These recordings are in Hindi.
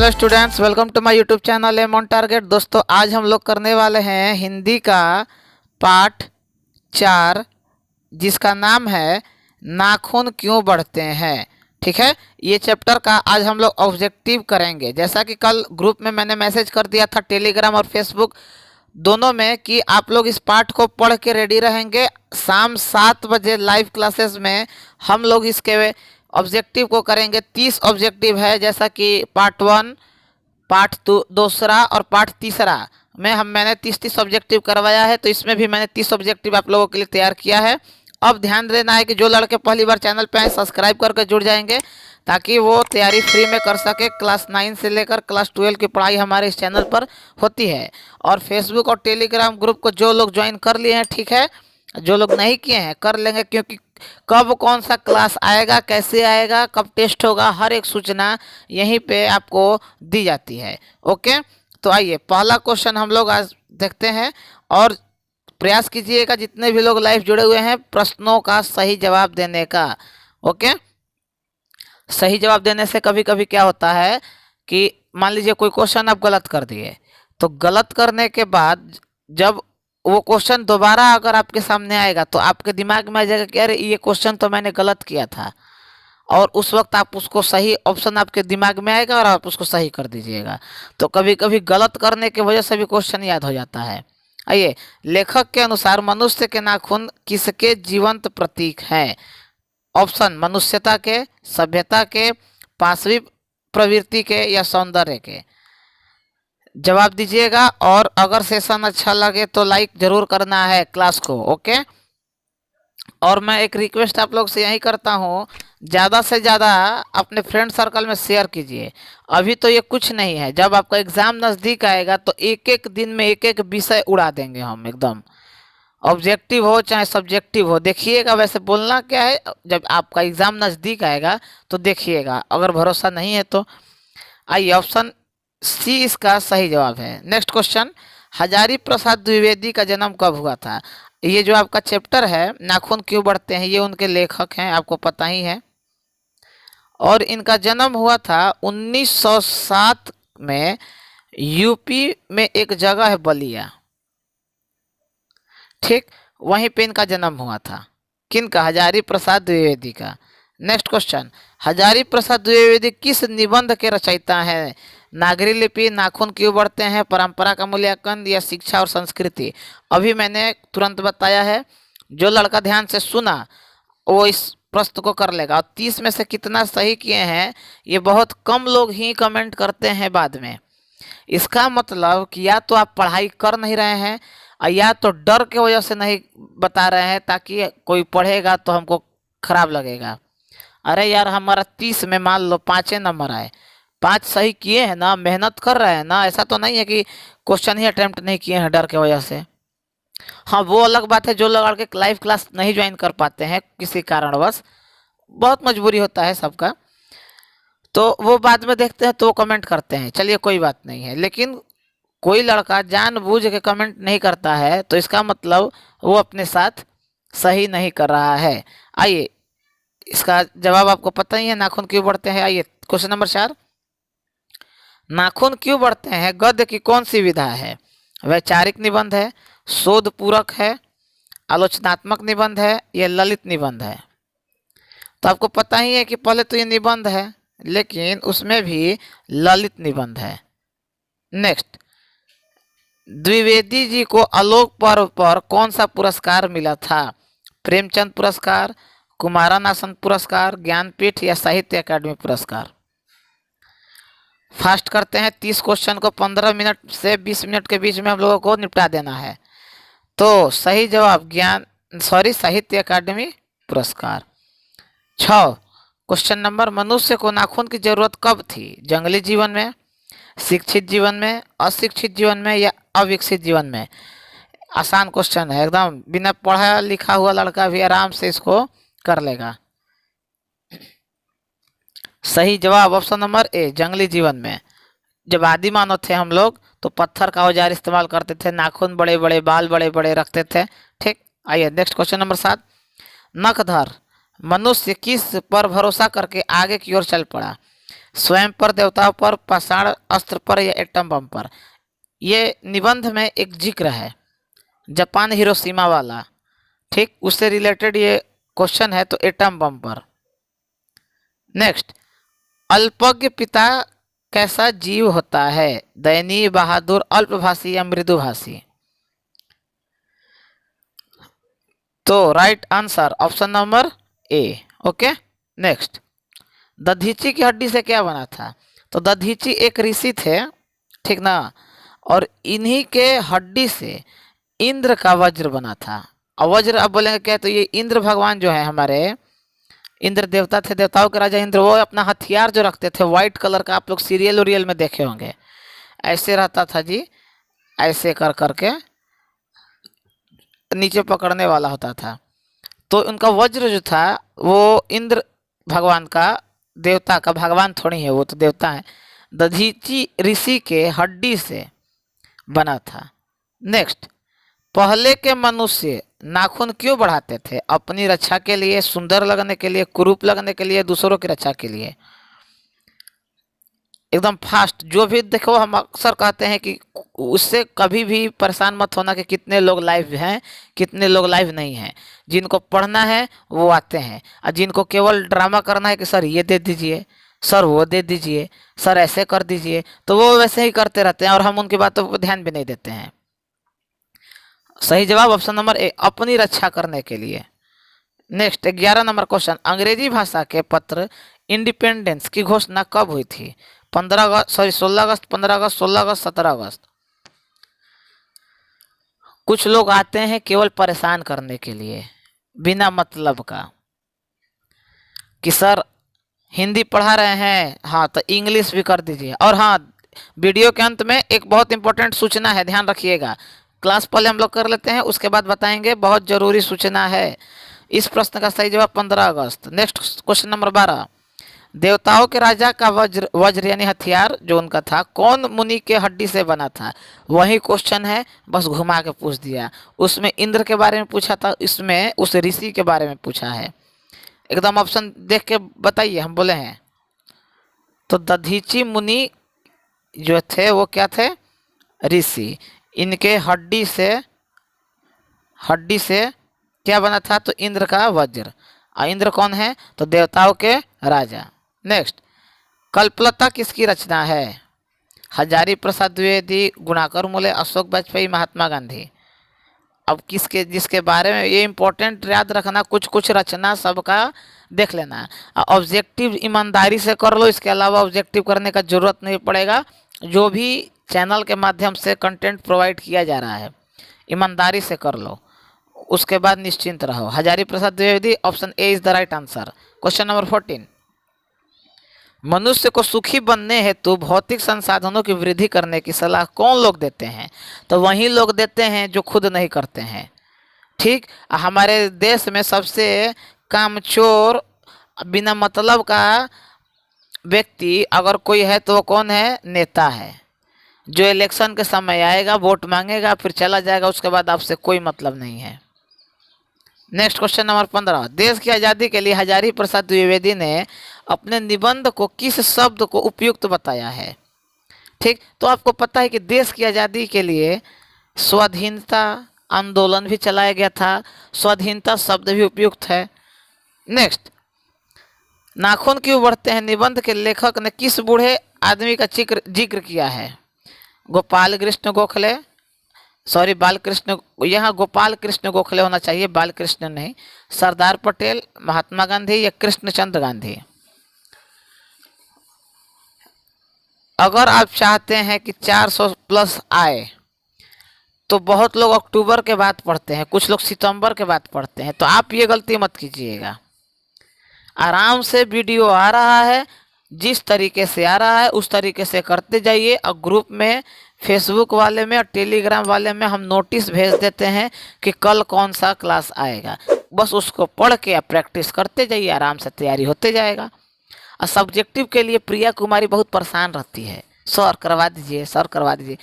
Hello students, welcome to my YouTube channel aim on target. दोस्तों, आज हम लोग करने वाले हैं हिंदी का पाठ 4, जिसका नाम है नाखून क्यों बढ़ते हैं। ठीक है, ये चैप्टर का आज हम लोग ऑब्जेक्टिव करेंगे। जैसा कि कल ग्रुप में मैंने मैसेज कर दिया था, टेलीग्राम और फेसबुक दोनों में, कि आप लोग इस पाठ को पढ़ के रेडी रहेंगे। शाम 7 बजे लाइव क्लासेस में हम लोग इसके ऑब्जेक्टिव को करेंगे। 30 ऑब्जेक्टिव है, जैसा कि पार्ट 1, पार्ट 2 दूसरा और पार्ट तीसरा में मैंने 30 ऑब्जेक्टिव करवाया है। तो इसमें भी मैंने 30 ऑब्जेक्टिव आप लोगों के लिए तैयार किया है। अब ध्यान देना है कि जो लड़के पहली बार चैनल पे आए, सब्सक्राइब करके जुड़ जाएंगे, ताकि वो तैयारी फ्री में कर सके। क्लास 9 से लेकर क्लास 12 की पढ़ाई हमारे इस चैनल पर होती है। और फेसबुक और टेलीग्राम ग्रुप को जो लोग ज्वाइन कर लिए हैं, ठीक है, जो लोग नहीं किए हैं कर लेंगे, क्योंकि कब कौन सा क्लास आएगा, कैसे आएगा, कब टेस्ट होगा, हर एक सूचना यहीं पे आपको दी जाती है। ओके, तो आइए पहला क्वेश्चन हम लोग आज देखते हैं। और प्रयास कीजिएगा जितने भी लोग लाइव जुड़े हुए हैं, प्रश्नों का सही जवाब देने का। ओके, सही जवाब देने से कभी कभी क्या होता है कि मान लीजिए कोई क्वेश्चन आप गलत कर दिए, तो गलत करने के बाद जब वो क्वेश्चन दोबारा अगर आपके सामने आएगा, तो आपके दिमाग में आ जाएगा कि अरे ये क्वेश्चन तो मैंने गलत किया था। और उस वक्त आप उसको सही ऑप्शन आपके दिमाग में आएगा और आप उसको सही कर दीजिएगा। तो कभी कभी गलत करने की वजह से भी क्वेश्चन याद हो जाता है। आइए, लेखक के अनुसार मनुष्य के नाखून किसके जीवंत प्रतीक हैं। ऑप्शन: मनुष्यता के, सभ्यता के, पाशवी प्रवृत्ति के, या सौंदर्य के। जवाब दीजिएगा। और अगर सेशन अच्छा लगे तो लाइक जरूर करना है क्लास को। ओके, और मैं एक रिक्वेस्ट आप लोग से यही करता हूँ, ज़्यादा से ज़्यादा अपने फ्रेंड सर्कल में शेयर कीजिए। अभी तो ये कुछ नहीं है, जब आपका एग्ज़ाम नज़दीक आएगा तो एक एक दिन में एक एक विषय उड़ा देंगे हम एकदम। ऑब्जेक्टिव हो चाहे सब्जेक्टिव हो, देखिएगा। वैसे बोलना क्या है, जब आपका एग्ज़ाम नज़दीक आएगा तो देखिएगा, अगर भरोसा नहीं है तो। आइए, ऑप्शन सी इसका सही जवाब है। नेक्स्ट क्वेश्चन: हजारी प्रसाद द्विवेदी का जन्म कब हुआ था। ये जो आपका चैप्टर है नाखून क्यों बढ़ते हैं, ये उनके लेखक हैं, आपको पता ही है। और इनका जन्म हुआ था 1907 में, यूपी में एक जगह है बलिया, ठीक, वहीं पे इनका जन्म हुआ था। किनका? हजारी प्रसाद द्विवेदी का। नेक्स्ट क्वेश्चन: हजारी प्रसाद द्विवेदी किस निबंध के रचयिता हैं। नागरी लिपि, नाखून क्यों बढ़ते हैं, परंपरा का मूल्यांकन, या शिक्षा और संस्कृति। अभी मैंने तुरंत बताया है, जो लड़का ध्यान से सुना वो इस प्रश्न को कर लेगा। और 30 में से कितना सही किए हैं, ये बहुत कम लोग ही कमेंट करते हैं बाद में। इसका मतलब कि या तो आप पढ़ाई कर नहीं रहे हैं, या तो डर के वजह से नहीं बता रहे हैं, ताकि कोई पढ़ेगा तो हमको खराब लगेगा। अरे यार, हमारा 30 में मान लो 5 नंबर आए, 5 सही किए हैं ना, मेहनत कर रहे हैं ना। ऐसा तो नहीं है कि क्वेश्चन ही अटेम्प्ट नहीं किए हैं डर के वजह से। हाँ, वो अलग बात है, जो लोग के लाइव क्लास नहीं ज्वाइन कर पाते हैं किसी कारणवश, बहुत मजबूरी होता है सबका, तो वो बाद में देखते हैं तो वो कमेंट करते हैं, चलिए कोई बात नहीं है। लेकिन कोई लड़का जानबूझ के कमेंट नहीं करता है, तो इसका मतलब वो अपने साथ सही नहीं कर रहा है। आइए, इसका जवाब आपको पता ही है, नाखून क्यों बढ़ते हैं। आइए क्वेश्चन नंबर 4: नाखून क्यों बढ़ते हैं गद्य की कौन सी विधा है। वैचारिक निबंध है, शोध पूरक है, आलोचनात्मक निबंध है, या ललित निबंध है। तो आपको पता ही है कि पहले तो ये निबंध है, लेकिन उसमें भी ललित निबंध है। नेक्स्ट: द्विवेदी जी को आलोक पर्व पर कौन सा पुरस्कार मिला था। प्रेमचंद पुरस्कार, कुमारानासन पुरस्कार, ज्ञानपीठ, या साहित्य अकादमी पुरस्कार। फास्ट करते हैं, 30 क्वेश्चन को 15 मिनट से 20 मिनट के बीच में हम लोगों को निपटा देना है। तो सही जवाब साहित्य अकादमी पुरस्कार। 6 क्वेश्चन नंबर: मनुष्य को नाखून की जरूरत कब थी। जंगली जीवन में, शिक्षित जीवन में, अशिक्षित जीवन में, या अविकसित जीवन में। आसान क्वेश्चन है एकदम, बिना पढ़ा लिखा हुआ लड़का भी आराम से इसको कर लेगा। सही जवाब ऑप्शन नंबर ए, जंगली जीवन में। जब आदि मानव थे हम लोग, तो पत्थर का औजार इस्तेमाल करते थे, नाखून बड़े बड़े, बाल बड़े बड़े रखते थे, ठीक। आइए नेक्स्ट क्वेश्चन नंबर 7: नखधर मनुष्य किस पर भरोसा करके आगे की ओर चल पड़ा। स्वयं पर, देवताओं पर, पाषाण अस्त्र पर या एटम बम पर। ये निबंध में एक जिक्र है जापान हिरोशिमा वाला, ठीक, उससे रिलेटेड ये क्वेश्चन है, तो एटम बम पर। नेक्स्ट, अल्पज्ञ पिता कैसा जीव होता है? दयनीय, बहादुर, अल्पभाषी या मृदुभाषी? तो right answer option number A. Okay. Next, Dadhichi की हड्डी से क्या बना था? तो दधीची एक ऋषि थे, ठीक ना, और इन्हीं के हड्डी से इंद्र का वज्र बना था। और वज्र अब बोलेंगे क्या, तो ये इंद्र भगवान जो है हमारे, इंद्र देवता थे, देवताओं के राजा इंद्र, वो अपना हथियार जो रखते थे व्हाइट कलर का, आप लोग सीरियल उरियल में देखे होंगे, ऐसे रहता था जी, ऐसे कर करके नीचे पकड़ने वाला होता था। तो उनका वज्र जो था वो इंद्र भगवान का, देवता का, भगवान थोड़ी है वो, तो देवता है, दधीची ऋषि के हड्डी से बना था। नेक्स्ट, पहले के मनुष्य नाखून क्यों बढ़ाते थे? अपनी रक्षा के लिए, सुंदर लगने के लिए, कुरूप लगने के लिए, दूसरों की रक्षा के लिए? एकदम फास्ट, जो भी देखो, हम अक्सर कहते हैं कि उससे कभी भी परेशान मत होना कि कितने लोग लाइव हैं, कितने लोग लाइव नहीं हैं। जिनको पढ़ना है वो आते हैं, और जिनको केवल ड्रामा करना है कि सर ये दे दीजिए, सर वो दे दीजिए, सर ऐसे कर दीजिए, तो वो वैसे ही करते रहते हैं और हम उनकी बातों पर ध्यान भी नहीं देते हैं। सही जवाब ऑप्शन नंबर ए, अपनी रक्षा करने के लिए। नेक्स्ट, 11 नंबर क्वेश्चन, अंग्रेजी भाषा के पत्र इंडिपेंडेंस की घोषणा कब हुई थी? 16 अगस्त, 15 अगस्त, 16 अगस्त, 17 अगस्त? कुछ लोग आते हैं केवल परेशान करने के लिए, बिना मतलब का, कि सर हिंदी पढ़ा रहे हैं, हाँ तो इंग्लिश भी कर दीजिए। और हाँ, वीडियो के अंत में एक बहुत इंपॉर्टेंट सूचना है, ध्यान रखिएगा। क्लास पहले हम लोग कर लेते हैं, उसके बाद बताएंगे, बहुत जरूरी सूचना है। इस प्रश्न का सही जवाब 15 अगस्त। नेक्स्ट क्वेश्चन नंबर 12, देवताओं के राजा का वज्र, वज्र यानी हथियार जो उनका था, कौन मुनि के हड्डी से बना था? वही क्वेश्चन है, बस घुमा के पूछ दिया। उसमें इंद्र के बारे में पूछा था, इसमें उस ऋषि के बारे में पूछा है। एकदम ऑप्शन देख के बताइए, हम बोले हैं। तो दधीची मुनि जो थे वो क्या थे? ऋषि। इनके हड्डी से क्या बना था? तो इंद्र का वज्र। और इंद्र कौन है? तो देवताओं के राजा। नेक्स्ट, कल्पलता किसकी रचना है? हजारी प्रसाद द्विवेदी, गुणाकर मूले, अशोक वाजपेयी, महात्मा गांधी? अब किसके, जिसके बारे में, ये इंपॉर्टेंट याद रखना, कुछ कुछ रचना सबका देख लेना। ऑब्जेक्टिव ईमानदारी से कर लो, इसके अलावा ऑब्जेक्टिव करने का जरूरत नहीं पड़ेगा। जो भी चैनल के माध्यम से कंटेंट प्रोवाइड किया जा रहा है, ईमानदारी से कर लो, उसके बाद निश्चिंत रहो। Hazari Prasad Dwivedi, option A is the right answer. Question number 14, मनुष्य को सुखी बनने हेतु भौतिक संसाधनों की वृद्धि करने की सलाह कौन लोग देते हैं? तो वही लोग देते हैं जो खुद नहीं करते हैं। ठीक, हमारे देश में सबसे कामचोर, बिना मतलब का व्यक्ति अगर कोई है तो वो कौन है? नेता है, जो इलेक्शन के समय आएगा, वोट मांगेगा, फिर चला जाएगा, उसके बाद आपसे कोई मतलब नहीं है। नेक्स्ट क्वेश्चन नंबर 15, देश की आज़ादी के लिए हजारी प्रसाद द्विवेदी ने अपने निबंध को किस शब्द को उपयुक्त बताया है? ठीक, तो आपको पता है कि देश की आज़ादी के लिए स्वाधीनता आंदोलन भी चलाया गया था, स्वाधीनता शब्द भी उपयुक्त है। नेक्स्ट, नाखून क्यों बढ़ते हैं निबंध के लेखक ने किस बूढ़े आदमी का जिक्र किया है? गोपाल कृष्ण गोखले, सॉरी बालकृष्ण, यहाँ गोपाल कृष्ण गोखले होना चाहिए, बालकृष्ण नहीं। सरदार पटेल, महात्मा गांधी या कृष्णचंद्र गांधी? अगर आप चाहते हैं कि 400 प्लस आए तो बहुत लोग अक्टूबर के बाद पढ़ते हैं, कुछ लोग सितंबर के बाद पढ़ते हैं, तो आप ये गलती मत कीजिएगा। आराम से वीडियो आ रहा है, जिस तरीके से आ रहा है उस तरीके से करते जाइए। और ग्रुप में, फेसबुक वाले में और टेलीग्राम वाले में हम नोटिस भेज देते हैं कि कल कौन सा क्लास आएगा, बस उसको पढ़ के आप प्रैक्टिस करते जाइए, आराम से तैयारी होते जाएगा। और सब्जेक्टिव के लिए प्रिया कुमारी बहुत परेशान रहती है, सर करवा दीजिए, सर करवा दीजिए।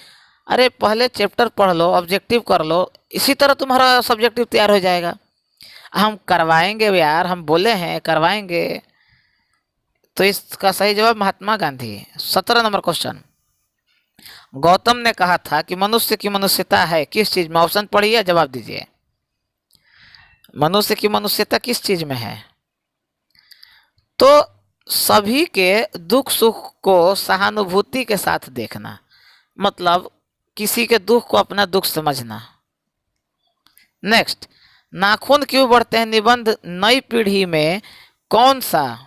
अरे पहले चैप्टर पढ़ लो, ऑब्जेक्टिव कर लो, इसी तरह तुम्हारा सब्जेक्टिव तैयार हो जाएगा। हम करवाएंगे यार, हम बोले हैं करवाएंगे, तो इसका सही जवाब महात्मा गांधी है। 17 नंबर क्वेश्चन, गौतम ने कहा था कि मनुष्य की मनुष्यता है किस चीज में? ऑप्शन पढ़िए, जवाब दीजिए। मनुष्य की मनुष्यता किस चीज में है? तो सभी के दुख सुख को सहानुभूति के साथ देखना, मतलब किसी के दुख को अपना दुख समझना। नेक्स्ट, नाखून क्यों बढ़ते हैं निबंध नई पीढ़ी में कौन सा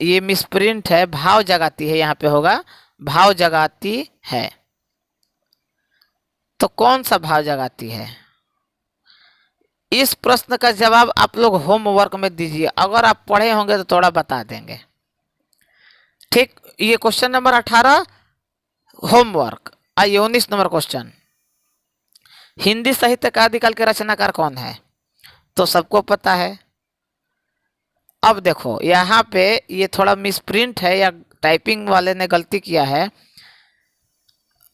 ये मिसप्रिंट है, भाव जगाती है, यहाँ पे होगा भाव जगाती है। तो कौन सा भाव जगाती है? इस प्रश्न का जवाब आप लोग होमवर्क में दीजिए, अगर आप पढ़े होंगे तो थोड़ा बता देंगे। ठीक, ये क्वेश्चन नंबर 18 होमवर्क। आइए 19 नंबर क्वेश्चन, हिंदी साहित्य का आदिकाल के रचनाकार कौन है? तो सबको पता है। अब देखो यहाँ पे ये थोड़ा मिसप्रिंट है या टाइपिंग वाले ने गलती किया है।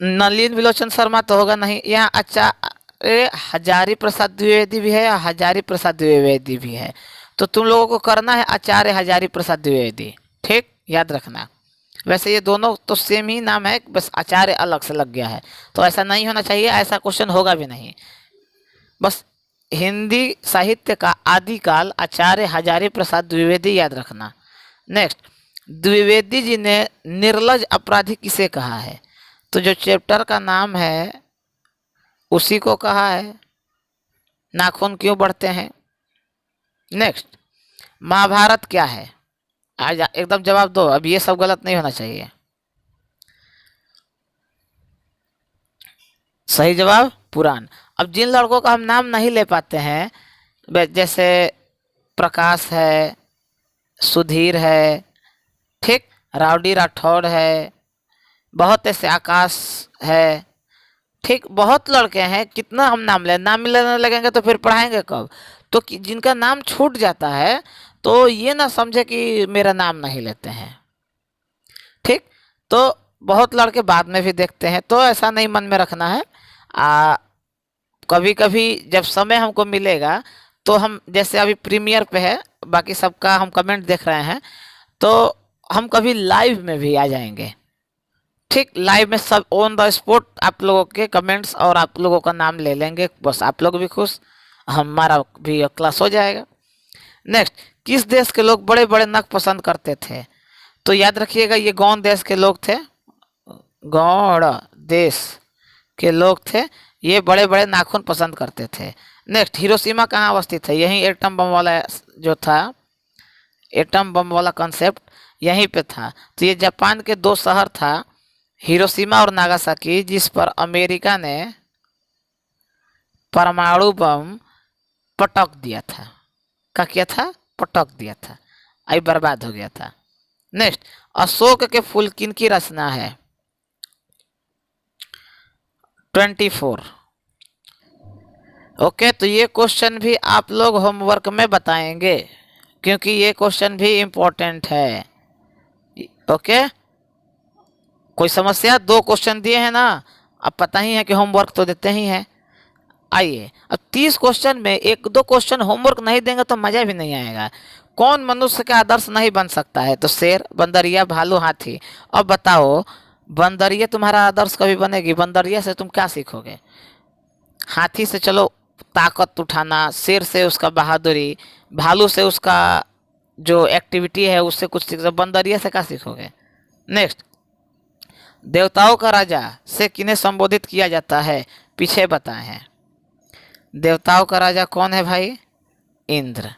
नलिन विलोचन शर्मा तो होगा नहीं, यहाँ आचार्य हजारी प्रसाद द्विवेदी भी है या हजारी प्रसाद द्विवेदी भी है, तो तुम लोगों को करना है आचार्य हजारी प्रसाद द्विवेदी। ठीक, याद रखना। वैसे ये दोनों तो सेम ही नाम है, बस आचार्य अलग से लग गया है, तो ऐसा नहीं होना चाहिए, ऐसा क्वेश्चन होगा भी नहीं। बस हिंदी साहित्य का आदिकाल आचार्य हजारी प्रसाद द्विवेदी याद रखना। नेक्स्ट, द्विवेदी जी ने निर्लज अपराधी किसे कहा है? तो जो चैप्टर का नाम है उसी को कहा है, नाखून क्यों बढ़ते हैं। नेक्स्ट, महाभारत क्या है? आज एकदम जवाब दो, अब ये सब गलत नहीं होना चाहिए। सही जवाब पुराण। अब जिन लड़कों का हम नाम नहीं ले पाते हैं, जैसे प्रकाश है, सुधीर है, ठीक, राउडी राठौड़ है, बहुत ऐसे आकाश है, ठीक, बहुत लड़के हैं, कितना हम नाम लेने लगेंगे तो फिर पढ़ाएंगे कब? तो जिनका नाम छूट जाता है तो ये ना समझे कि मेरा नाम नहीं लेते हैं। ठीक, तो बहुत लड़के बाद में भी देखते हैं, तो ऐसा नहीं मन में रखना है। कभी कभी जब समय हमको मिलेगा तो हम, जैसे अभी प्रीमियर पे है, बाकी सबका हम कमेंट देख रहे हैं, तो हम कभी लाइव में भी आ जाएंगे। ठीक, लाइव में सब ऑन द स्पॉट आप लोगों के कमेंट्स और आप लोगों का नाम ले लेंगे, बस आप लोग भी खुश, हमारा भी क्लास हो जाएगा। नेक्स्ट, किस देश के लोग बड़े बड़े नख पसंद करते थे? तो याद रखिएगा ये गौड़ देश के लोग थे, गौड़ देश के लोग थे, ये बड़े बड़े नाखून पसंद करते थे। नेक्स्ट, हिरोशिमा कहाँ अवस्थित है? यहीं एटम बम वाला जो था, एटम बम वाला कॉन्सेप्ट यहीं पे था। तो ये जापान के दो शहर था, हिरोशिमा और नागासाकी, जिस पर अमेरिका ने परमाणु बम पटक दिया था। क्या किया था? पटक दिया था, आई बर्बाद हो गया था। नेक्स्ट, अशोक के फूल किन की रचना है? 24। ओके, तो ये क्वेश्चन भी आप लोग होमवर्क में बताएंगे, क्योंकि ये क्वेश्चन भी इम्पोर्टेंट है। ओके, कोई समस्या? 2 क्वेश्चन दिए हैं ना, अब पता ही है कि होमवर्क तो देते ही हैं। आइए, अब 30 क्वेश्चन में 1-2 क्वेश्चन होमवर्क नहीं देंगे तो मजा भी नहीं आएगा। कौन मनुष्य का आदर्श नहीं बन सकता है? तो शेर, बंदरिया, भालू, हाथी। अब बताओ, बंदरिया तुम्हारा आदर्श कभी बनेगी? बंदरिया से तुम क्या सीखोगे? हाथी से चलो ताकत उठाना, शेर से उसका बहादुरी, भालू से उसका जो एक्टिविटी है उससे कुछ सीख, बंदरिया से क्या सीखोगे? नेक्स्ट, देवताओं का राजा से किन्हें संबोधित किया जाता है? पीछे बताए हैं। देवताओं का राजा कौन है भाई? इंद्र।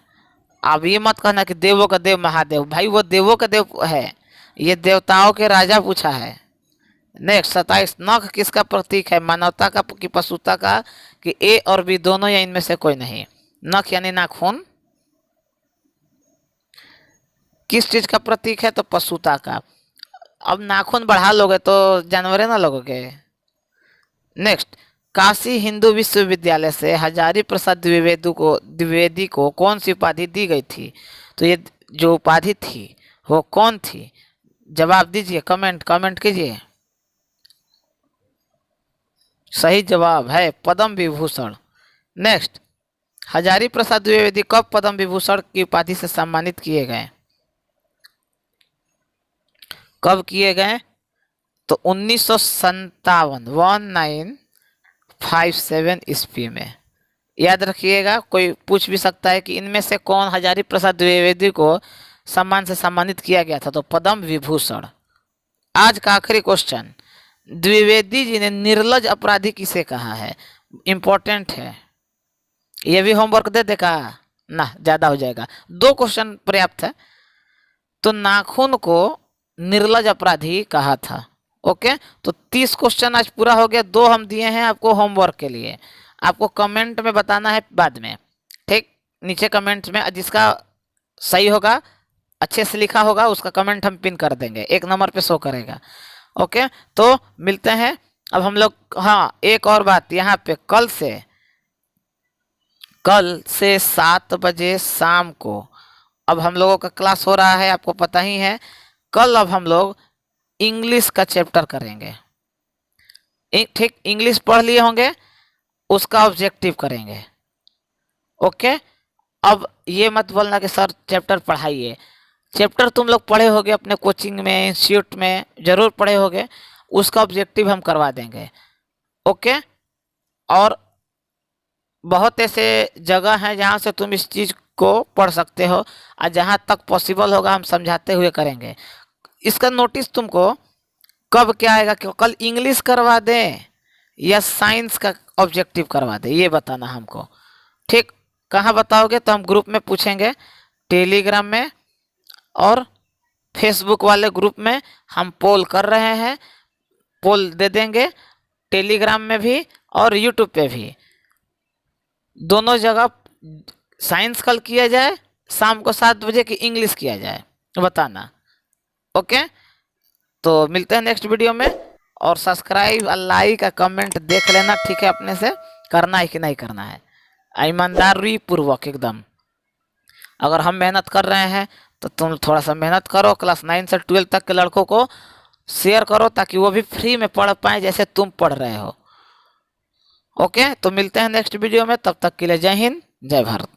अब ये मत कहना कि देवों का देव महादेव, भाई वो देवों का देव है, ये देवताओं के राजा पूछा है। नेक्स्ट, 27, नख किसका प्रतीक है? मानवता का कि पशुता का, कि ए और बी दोनों या इनमें से कोई नहीं? नख यानी नाखून किस चीज का प्रतीक है? तो पशुता का। अब नाखून बढ़ा लोगे तो जानवरें ना लगोगे। नेक्स्ट, काशी हिंदू विश्वविद्यालय से हजारी प्रसाद द्विवेदी को कौन सी उपाधि दी गई थी? तो ये जो उपाधि थी वो कौन थी? जवाब दीजिए, कमेंट कीजिए। सही जवाब है पद्म विभूषण। नेक्स्ट, हजारी प्रसाद द्विवेदी कब पद्म विभूषण की उपाधि से सम्मानित किए गए? कब किए गए? तो 1957 ईस्वी में। याद रखिएगा, कोई पूछ भी सकता है कि इनमें से कौन हजारी प्रसाद द्विवेदी को सम्मान से सम्मानित किया गया था, तो पद्म विभूषण। आज का आखिरी क्वेश्चन, द्विवेदी जी ने निर्लज अपराधी किसे कहा है? इंपॉर्टेंट है, ये भी होमवर्क दे देगा ना, ज्यादा हो जाएगा, 2 क्वेश्चन पर्याप्त है। तो नाखून को निर्लज अपराधी कहा था। ओके, तो 30 क्वेश्चन आज पूरा हो गया। 2 हम दिए हैं आपको होमवर्क के लिए, आपको कमेंट में बताना है बाद में, ठीक? नीचे कमेंट में जिसका सही होगा, अच्छे से लिखा होगा, उसका कमेंट हम पिन कर देंगे, 1 नंबर पे शो करेगा। ओके, तो मिलते हैं अब हम लोग। हाँ, एक और बात यहाँ पे, कल से 7 बजे शाम को अब हम लोगों का क्लास हो रहा है, आपको पता ही है। कल अब हम लोग इंग्लिश का चैप्टर करेंगे, ठीक? इंग्लिश पढ़ लिए होंगे, उसका ऑब्जेक्टिव करेंगे। ओके, अब ये मत बोलना कि सर चैप्टर पढ़ाइए। चैप्टर तुम लोग पढ़े होगे अपने कोचिंग में, इंस्टीट्यूट में जरूर पढ़े होगे, उसका ऑब्जेक्टिव हम करवा देंगे। ओके, और बहुत ऐसे जगह हैं जहाँ से तुम इस चीज़ को पढ़ सकते हो, और जहाँ तक पॉसिबल होगा हम समझाते हुए करेंगे। इसका नोटिस तुमको कब क्या आएगा, कि कल इंग्लिश करवा दें या साइंस का ऑब्जेक्टिव करवा दें, ये बताना हमको, ठीक? कहाँ बताओगे? तो हम ग्रुप में पूछेंगे, टेलीग्राम में और फेसबुक वाले ग्रुप में हम पोल कर रहे हैं, पोल दे देंगे, टेलीग्राम में भी और यूट्यूब पे भी, दोनों जगह। साइंस कल किया जाए शाम को 7 बजे, की इंग्लिश किया जाए, बताना। ओके, तो मिलते हैं नेक्स्ट वीडियो में, और सब्सक्राइब और लाइक का कमेंट देख लेना, ठीक है? अपने से करना है कि नहीं करना है, ईमानदारी पूर्वक एकदम। अगर हम मेहनत कर रहे हैं तो तुम थोड़ा सा मेहनत करो, क्लास 9 से 12 तक के लड़कों को शेयर करो, ताकि वो भी फ्री में पढ़ पाए जैसे तुम पढ़ रहे हो। ओके, तो मिलते हैं नेक्स्ट वीडियो में, तब तक के लिए जय हिंद, जय भारत।